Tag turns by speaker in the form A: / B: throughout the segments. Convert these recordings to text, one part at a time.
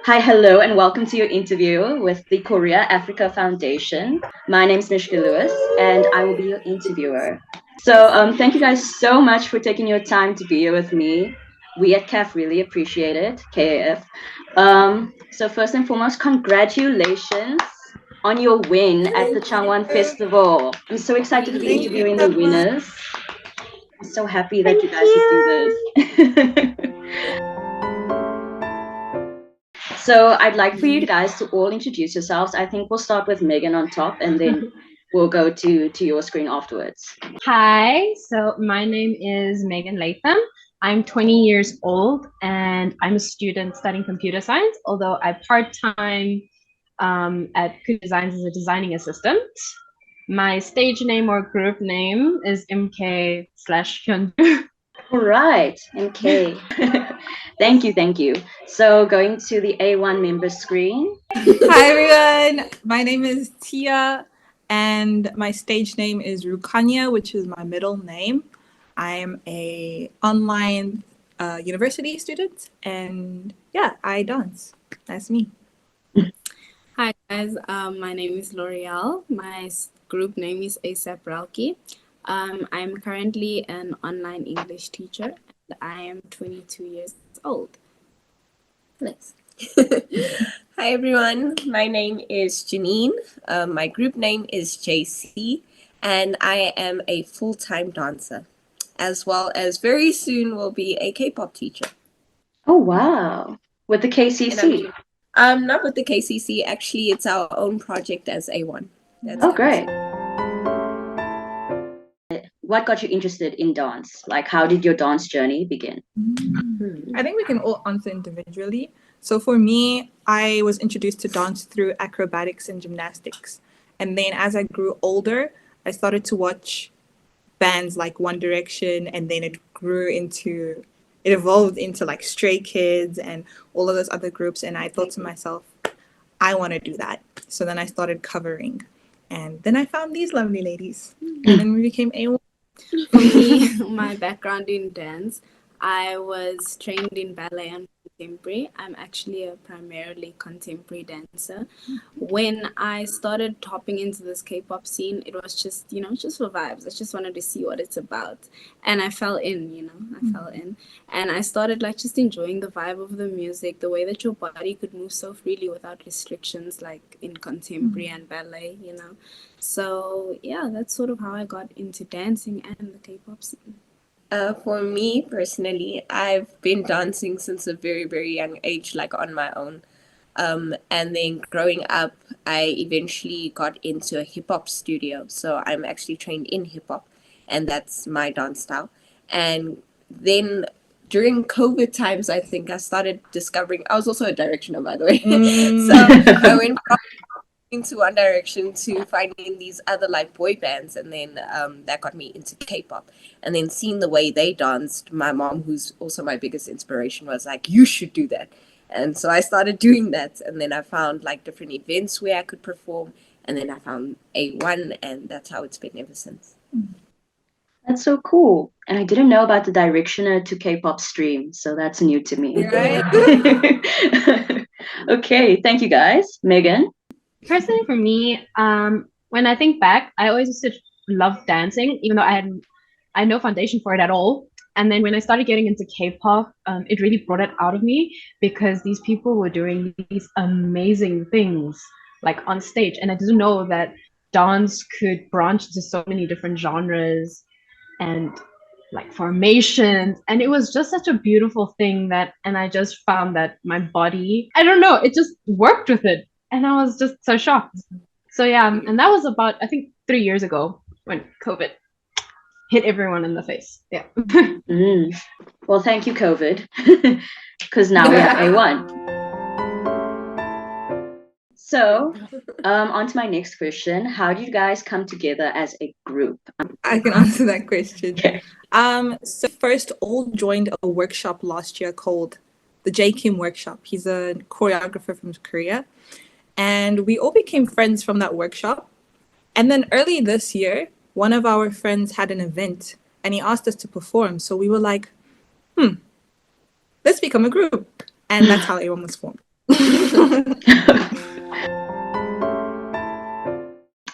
A: Hi, hello, and welcome to your interview with the Korea Africa Foundation. My name is Mishka Lewis, and I will be your interviewer. So, thank you guys so much for taking your time to be here with me. We at CAF really appreciate it, KAF. So, first and foremost, congratulations on your win at the Changwon Festival. I'm so excited to be interviewing the winners. I'm so happy that you guys would do this. So I'd like for you guys to all introduce yourselves. I think we'll start with Megan on top, and then we'll go to your screen afterwards.
B: Hi, so my name is Megan Latham. I'm 20 years old and I'm a student studying computer science, although I part-time at Good Designs as a designing assistant. My stage name or group name is MK/Hyunju.
A: All right, MK. Thank you. So going to the A1 member screen.
C: Hi everyone, my name is Tia and my stage name is Rukanya, which is my middle name. I am a online university student and yeah, I dance. That's me.
D: Hi guys, my name is L'Oreal. My group name is ASAP Ralki. I'm currently an online English teacher and I am 22 years old.
E: Nice. Hi everyone, my name is Janine. My group name is JC and I am a full-time dancer, as well as very soon will be a K-pop teacher.
A: Oh wow, with the KCC?
E: Not with the KCC, actually it's our own project as A1.
A: Oh great. What got you interested in dance? Like, how did your dance journey begin?
C: I think we can all answer individually. So for me, I was introduced to dance through acrobatics and gymnastics. And then as I grew older, I started to watch bands like One Direction, and then it evolved into like Stray Kids and all of those other groups. And I thought to myself, I want to do that. So then I started covering. And then I found these lovely ladies. And then we became A1.
D: For me, my background in dance, I was trained in ballet and contemporary. I'm actually a primarily contemporary dancer. When I started hopping into this K-pop scene, it was just, just for vibes. I just wanted to see what it's about. And I fell in, I fell in. And I started just enjoying the vibe of the music, the way that your body could move so freely without restrictions like in contemporary and ballet, So yeah, that's sort of how I got into dancing and the K-pop scene.
E: For me personally, I've been dancing since a very, very young age, like on my own. And then growing up, I eventually got into a hip-hop studio. So I'm actually trained in hip-hop, and that's my dance style. And then during COVID times, I think I started discovering, I was also a directioner, by the way. So I went from into One Direction to finding these other like boy bands, and then that got me into K-pop. And then seeing the way they danced, my mom, who's also my biggest inspiration, was like, you should do that. And so I started doing that, and then I found like different events where I could perform, and then I found A1, and that's how it's been ever since.
A: That's so cool. And I didn't know about the directioner to K-pop stream, so that's new to me.
C: Right?
A: Okay, thank you guys. Megan?
B: Personally, for me, when I think back, I always used to love dancing, even though I had no foundation for it at all. And then when I started getting into K-pop, it really brought it out of me because these people were doing these amazing things like on stage. And I didn't know that dance could branch into so many different genres and like formations. And it was just such a beautiful thing and I just found that my body, I don't know, it just worked with it. And I was just so shocked. So yeah, and that was about, I think, 3 years ago when COVID hit everyone in the face. Yeah.
A: Well, thank you, COVID, because now we're at A1. So, on to my next question. How did you guys come together as a group?
C: I can answer that question.
A: Okay.
C: So first all joined a workshop last year called the J Kim workshop. He's a choreographer from Korea. And we all became friends from that workshop. And then early this year, one of our friends had an event and he asked us to perform. So we were like, let's become a group. And that's how A1 was formed.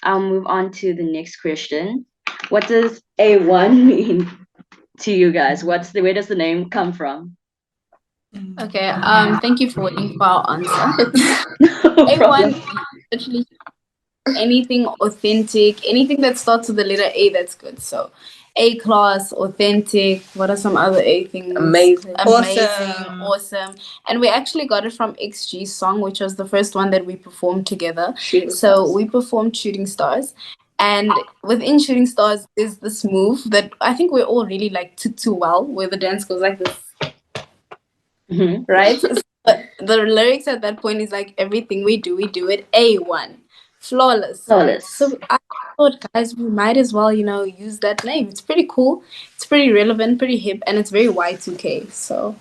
A: I'll move on to the next question. What does A1 mean to you guys? Where does the name come from?
D: Okay, thank you for waiting for our answer.
A: No
D: A1
A: problem.
D: is literally anything authentic, anything that starts with the letter A, that's good. So A class, authentic, what are some other A things?
E: Amazing.
D: Awesome. And we actually got it from XG's song, which was the first one that we performed together. We performed Shooting Stars. And within Shooting Stars is this move that I think we all really like too well, where the dance goes like this.
A: Mhm.
D: Right? But the lyrics at that point is like, everything we do it A1. Flawless. So I thought, guys, we might as well, use that name. It's pretty cool. It's pretty relevant, pretty hip, and it's very Y2K. So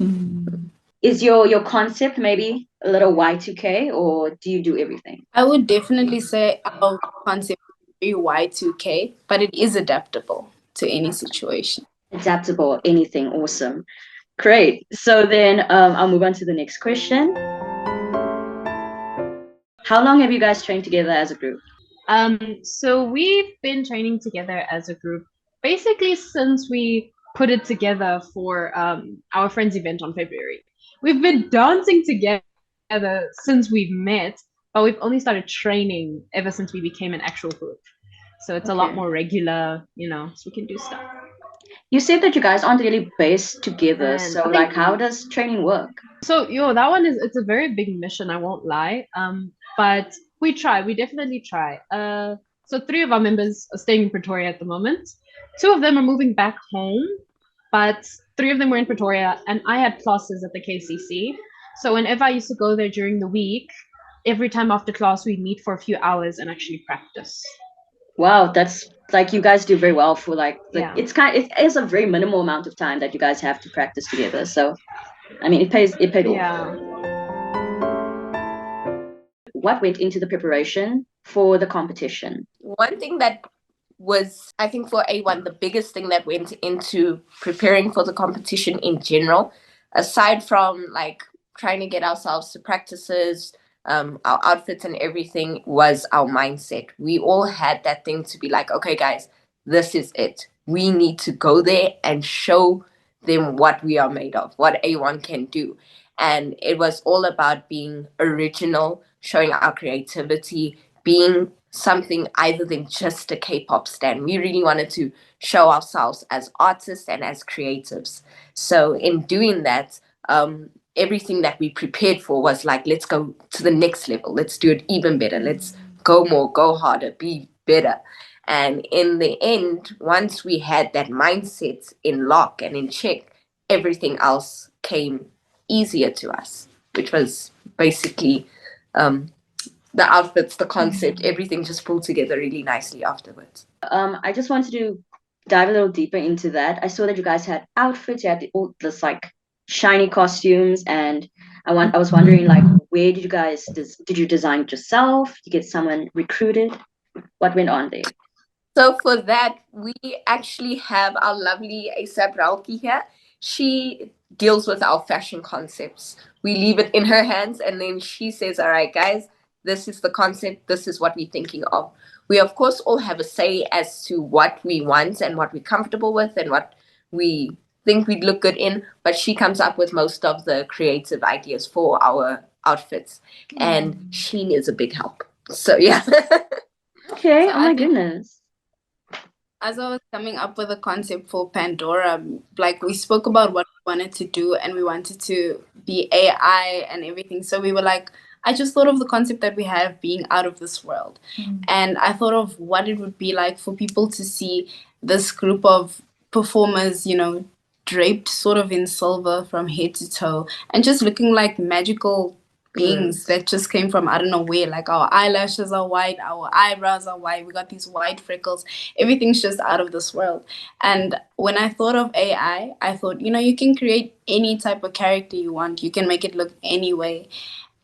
A: Is your concept maybe a little Y2K, or do you do everything?
D: I would definitely say our concept is very Y2K, but it is adaptable to any situation.
A: Adaptable, anything, awesome. Great. So then I'll move on to the next question. How long have you guys trained together as a group?
B: So we've been training together as a group basically since we put it together for our friends event on February. We've been dancing together since we've met, but we've only started training ever since we became an actual group. So it's a lot more regular, so we can do stuff.
A: You said that you guys aren't really based together.
B: And
A: So like, how does training work?
B: So that one it's a very big mission, I won't lie. But we definitely try. So 3 of our members are staying in Pretoria at the moment. 2 of them are moving back home, but 3 of them were in Pretoria, and I had classes at the KCC. So whenever I used to go there during the week, every time after class we meet for a few hours and actually practice.
A: Wow, that's like, you guys do very well for like
B: Yeah.
A: it is a very minimal amount of time that you guys have to practice together. So I mean, it paid off.
B: Yeah.
A: What went into the preparation for the competition?
E: One thing that was, I think, for A1, the biggest thing that went into preparing for the competition in general, aside from like trying to get ourselves to practices, our outfits and everything, was our mindset. We all had that thing to be like, okay, guys, this is it. We need to go there and show them what we are made of, what A1 can do. And it was all about being original, showing our creativity, being something other than just a K-pop stan. We really wanted to show ourselves as artists and as creatives. So in doing that, everything that we prepared for was like, let's go to the next level. Let's do it even better. Let's go more, go harder, be better. And in the end, once we had that mindset in lock and in check, everything else came easier to us, which was basically the outfits, the concept, everything just pulled together really nicely afterwards.
A: I just wanted to dive a little deeper into that. I saw that you guys had outfits, you had all this like shiny costumes, and I was wondering, like, where did you guys did you design it yourself? Did you get someone recruited? What went on there?
E: So for that, we actually have our lovely ASAP Rauki here. She deals with our fashion concepts. We leave it in her hands, and then she says, all right, guys, this is the concept. This is what we're thinking of. We, of course, all have a say as to what we want and what we're comfortable with and what we think we'd look good in. But she comes up with most of the creative ideas for our outfits. And Sheen is a big help. So, yeah.
A: Okay.
D: So
A: oh my goodness.
D: As I was coming up with a concept for Pandora, like we spoke about what we wanted to do and we wanted to be AI and everything. So we were like, I just thought of the concept that we have being out of this world. And I thought of what it would be like for people to see this group of performers, draped sort of in silver from head to toe and just looking like magical beings that just came from I don't know where. Like our eyelashes are white, our eyebrows are white, we got these white freckles, everything's just out of this world. And when I thought of AI, I thought, you can create any type of character you want, you can make it look any way.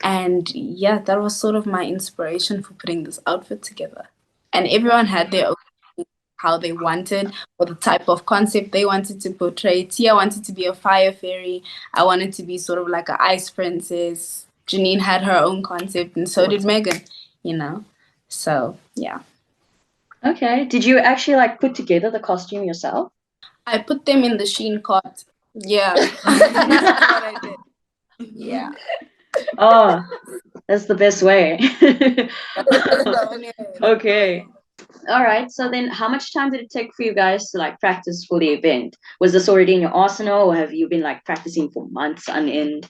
D: And yeah, that was sort of my inspiration for putting this outfit together. And everyone had their own how they wanted or the type of concept they wanted to portray. Tia wanted to be a fire fairy. I wanted to be sort of like an ice princess. Janine had her own concept, and so did Megan, you know. So, yeah.
A: Okay. Did you actually like put together the costume yourself?
D: I put them in the Shein cart. Yeah. That's what I did. Yeah.
A: Oh, that's the best way.
D: That's the only way.
A: Okay. All right. So then how much time did it take for you guys to like practice for the event? Was this already in your arsenal, or have you been like practicing for months on end?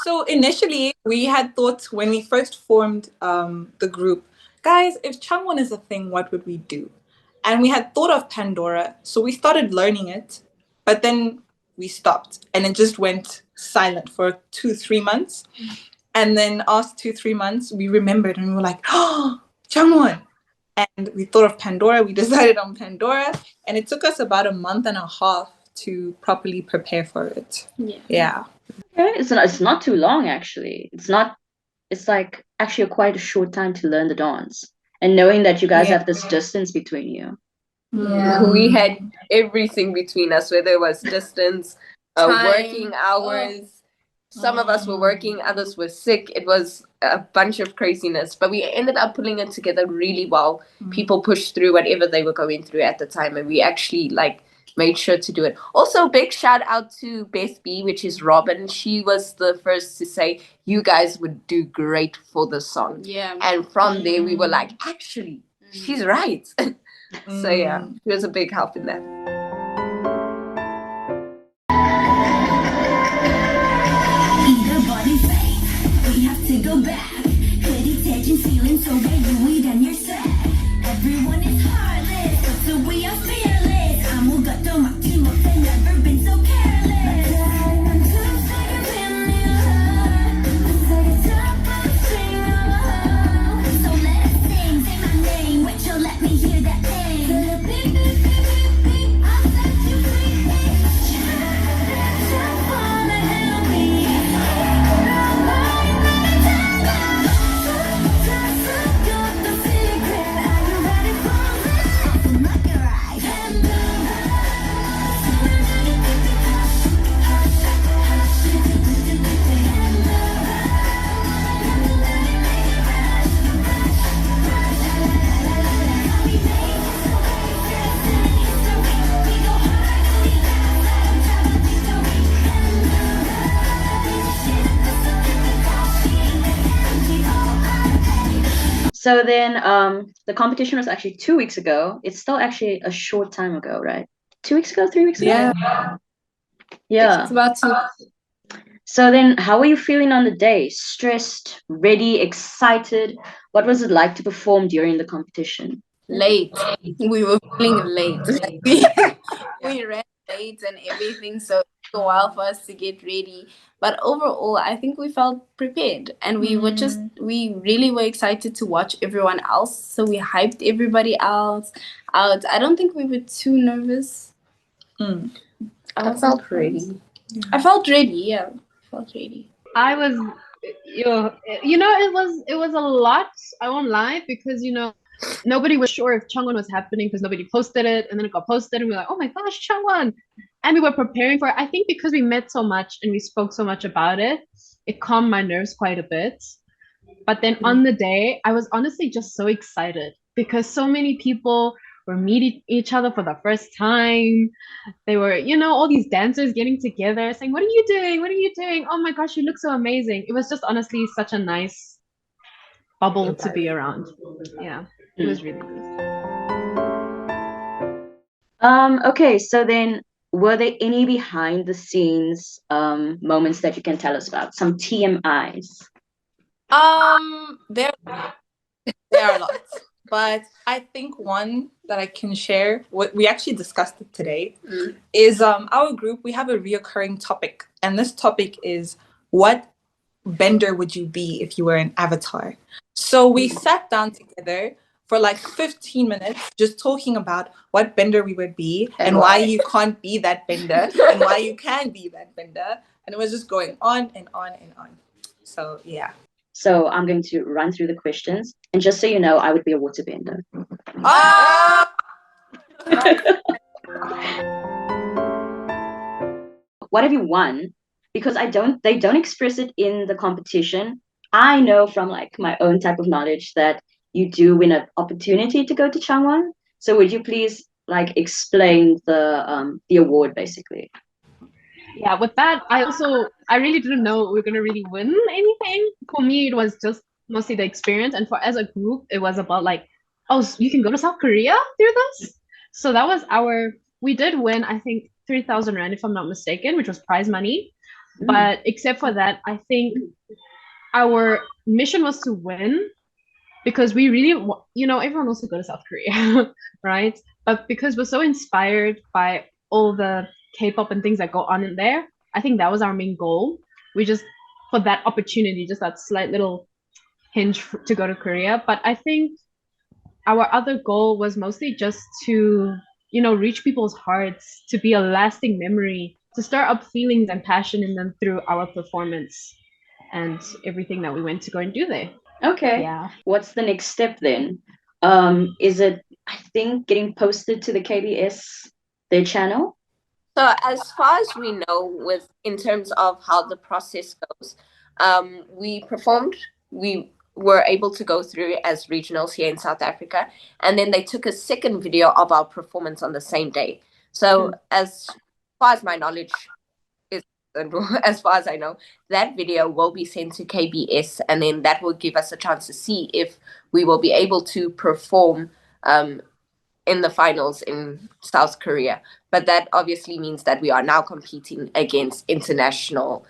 C: So initially we had thought when we first formed the group, guys, if Changwon is a thing, what would we do? And we had thought of Pandora, so we started learning it, but then we stopped and it just went silent for 2-3 months. And then after 2-3 months, we remembered and we were like, oh, Changwon. And we thought of Pandora, we decided on Pandora, and it took us about a month and a half to properly prepare for it. Yeah.
A: Okay. It's not too long actually. It's like actually quite a short time to learn the dance. And knowing that you guys have this distance between you.
E: Yeah. We had everything between us, whether it was distance, working hours. Some of us were working, others were sick. It was a bunch of craziness, but we ended up pulling it together really well. People pushed through whatever they were going through at the time, and we actually like made sure to do it. Also, big shout out to Beth B, which is Robin. She was the first to say, you guys would do great for the song.
D: Yeah.
E: And from there, we were like, actually, she's right. So yeah, she was a big help in that.
F: We have to go back. 흐릿해진 feeling 속에 유일한 열쇠. Everyone is heartless, but so we are fearless. 아무것도 막지 못해, never been so careless. I'm too sick of being in your heart. I'm sick of top of the string, oh. So let us sing, say my name. Wait till let me hear that thing. Beep, beep, beep, beep, beep. I'll set you free. Just wanna help me.
A: So then the competition was actually 2 weeks ago. It's still actually a short time ago, right? 2 weeks ago, 3 weeks ago? Yeah.
D: It's about 2
A: So then how were you feeling on the day? Stressed, ready, excited? What was it like to perform during the competition?
D: late. We were feeling late. We ran late and everything, so it took a while for us to get ready. But overall, I think we felt prepared, and we really were excited to watch everyone else. So we hyped everybody else out. I don't think we were too nervous.
E: I felt ready.
D: I felt ready. Yeah, I felt ready.
B: I was, it was a lot. I won't lie, because nobody was sure if Changwon was happening because nobody posted it, and then it got posted, and we were like, oh my gosh, Changwon! And we were preparing for it. I think because we met so much and we spoke so much about it, it calmed my nerves quite a bit. But then on the day, I was honestly just so excited because so many people were meeting each other for the first time. They were, all these dancers getting together saying, what are you doing? What are you doing? Oh my gosh, you look so amazing. It was just honestly such a nice bubble to be around. Yeah, it was really nice.
A: Okay, so then were there any behind the scenes moments that you can tell us about? Some TMIs?
C: There are lots. But I think one that I can share, what we actually discussed it today, is our group, we have a reoccurring topic. And this topic is, what bender would you be if you were an avatar? So we sat down together for like 15 minutes just talking about what bender we would be and why you can't be that bender and why you can be that bender. And it was just going on and on and on. So, yeah.
A: So I'm going to run through the questions. And just so you know, I would be a waterbender. What have you won because they don't express it in the competition. I know from like my own type of knowledge that you do win an opportunity to go to Changwon. So would you please like explain the award basically?
B: Yeah, with that, I really didn't know we were gonna really win anything. For me, it was just mostly the experience, and as a group, it was about like, oh, so you can go to South Korea through this. So that was we did win, I think 3,000 rand if I'm not mistaken, which was prize money. But except for that, I think our mission was to win because we really, everyone wants to go to South Korea, right? But because we're so inspired by all the K-pop and things that go on in there, I think that was our main goal. We just, for that opportunity, just that slight little hinge to go to Korea. But I think our other goal was mostly just to, reach people's hearts, to be a lasting memory, to stir up feelings and passion in them through our performance and everything that we went to go and do there.
A: Okay.
B: Yeah.
A: What's the next step then? Is it, I think, getting posted to the KBS, their channel?
E: So as far as we know, in terms of how the process goes, we performed. We were able to go through as regionals here in South Africa, and then they took a second video of our performance on the same day. So as far as my knowledge is, and as far as I know, that video will be sent to KBS, and then that will give us a chance to see if we will be able to perform in the finals in South Korea. But that obviously means that we are now competing against international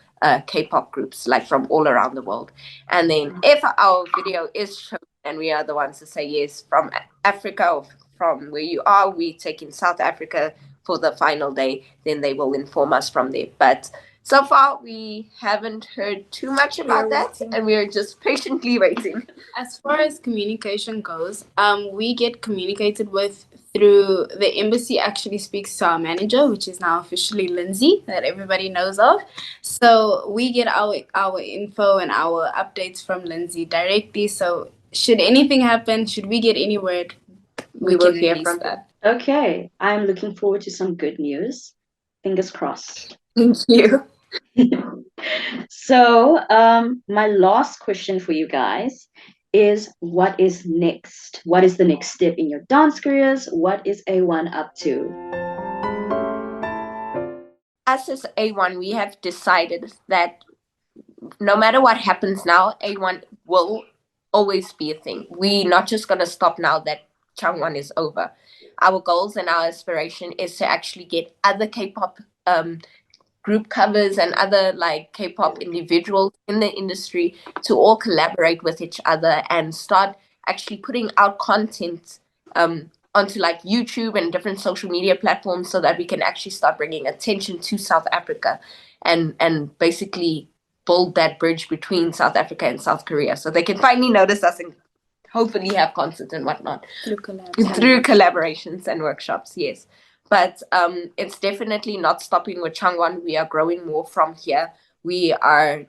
E: K-pop groups, like from all around the world. And then if our video is shown and we are the ones to say yes, from Africa or from where you are, we take in South Africa for the final day, then they will inform us from there. But so far, we haven't heard too much about that, and we're just patiently waiting.
D: As far as communication goes, we get communicated with through the embassy. Actually speaks to our manager, which is now officially Lindsay, that everybody knows of. So we get our info and our updates from Lindsay directly. So should anything happen, should we get any word, we will hear from that.
A: Okay, I'm looking forward to some good news. Fingers crossed.
E: Thank you.
A: So, my last question for you guys is, what is next? What is the next step in your dance careers? What is A1 up to?
E: Us as A1, we have decided that no matter what happens now, A1 will always be a thing. We're not just going to stop now that Changwon is over. Our goals and our aspiration is to actually get other K-pop group covers and other like K-pop individuals in the industry to all collaborate with each other and start actually putting out content onto like YouTube and different social media platforms, so that we can actually start bringing attention to South Africa and basically build that bridge between South Africa and South Korea, so they can finally notice us and hopefully have concerts and whatnot through collaborations and workshops. Yes. But it's definitely not stopping with Changwon. We are growing more from here. We are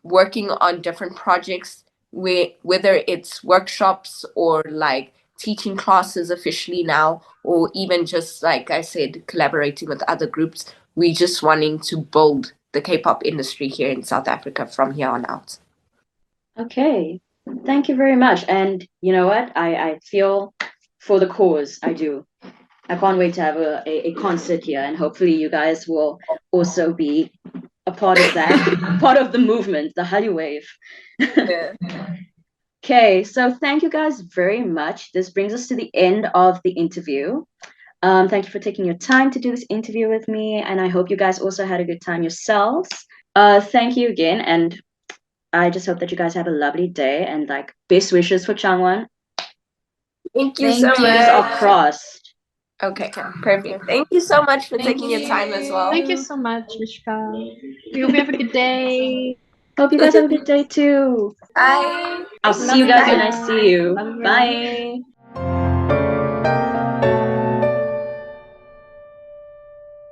E: working on different projects, whether it's workshops or like teaching classes officially now, or even just, like I said, collaborating with other groups. We just wanting to build the K-pop industry here in South Africa from here on out.
A: Okay, thank you very much. And you know what? I feel for the cause. I do. I can't wait to have a concert here, and hopefully you guys will also be a part of that, part of the movement, the Hallyu wave.
E: Yeah.
A: Okay, so thank you guys very much. This brings us to the end of the interview. Thank you for taking your time to do this interview with me, and I hope you guys also had a good time yourselves. Thank you again, and I just hope that you guys have a lovely day, and like best wishes for Changwon.
E: Thank you so much.
A: Fingers are crossed.
E: Okay, perfect. Thank you so much for taking your time as well.
B: Thank you so much, Mishka. We hope you have a good day.
A: Hope you guys have a good day too.
E: Bye.
A: I'll see you guys when I see you.
B: Bye.
A: Bye.